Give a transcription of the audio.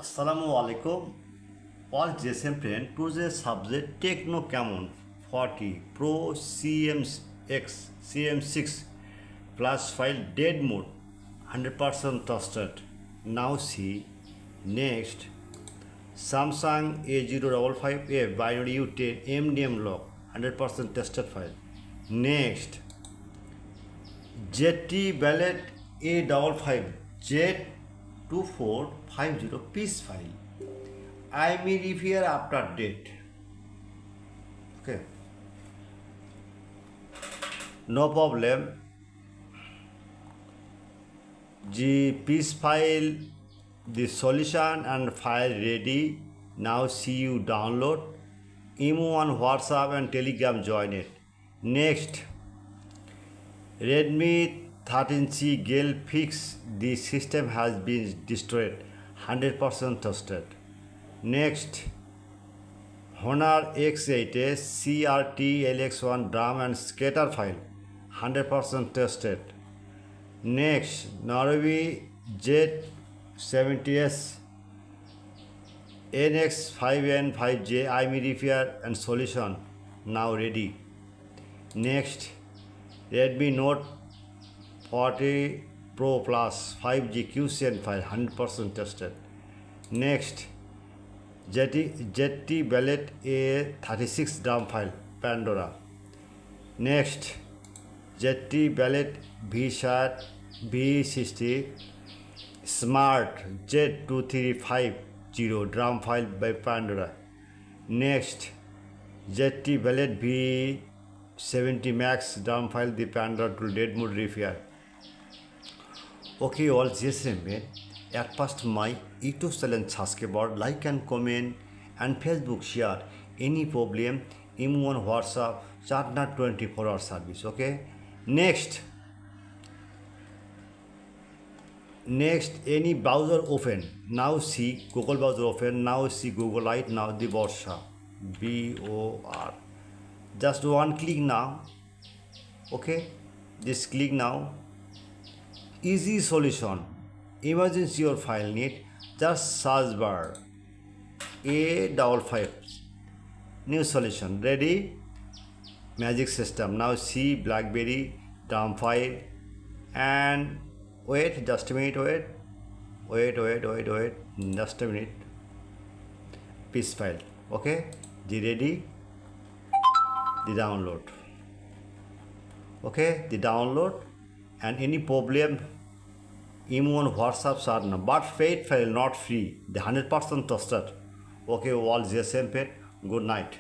Assalamu alaikum. All GSM friend, today's subject Techno Camon 40 Pro CMX CM6 plus file dead mode 100% trusted. Now see next Samsung A055 binary U10 MDM log 100% tested file. Next ZTE Ballet A55 Z2450 PAC file. IME review after date. Okay. No problem. The PAC file, the solution and file ready. Now see you download. IME on WhatsApp and Telegram join it. Next, Redmi 13C Gale fix. The system has been destroyed. 100% trusted. Next, Honor X8S CRT LX1 drum and scatter file. 100% tested. Next, Norway Z70S NX5N5J IME repair and solution now ready. Next, Redmi Note 40 Pro Plus 5G QCN file 100% tested. Next, ZTE Ballet A56 drum file Pandora. Next, ZTE Ballet V60 Smart Z2350 drum file by Pandora. Next, ZTE Ballet V70 Max drum file the Pandora to dead mode repair. Okay, all GSM में at first my YouTube channel subscribe, like and comment and Facebook share. Any problem, IME on WhatsApp, chat not 24-hour service. Okay. Next, any browser open. Now see Google browser open. Now see Google right now the Borsha BOR. Just one click now. Okay. Just click now. Easy solution. Emergency your file need. Just search bar A55 new solution ready. Magic system. Now see BlackBerry drum file and wait just a minute. Wait just a minute. PAC file. Okay, the ready. The download. Okay, the download. And any problem, IME on WhatsApp sir, but paid file not free. The 100% trusted. Okay, all GSM paid. Good night.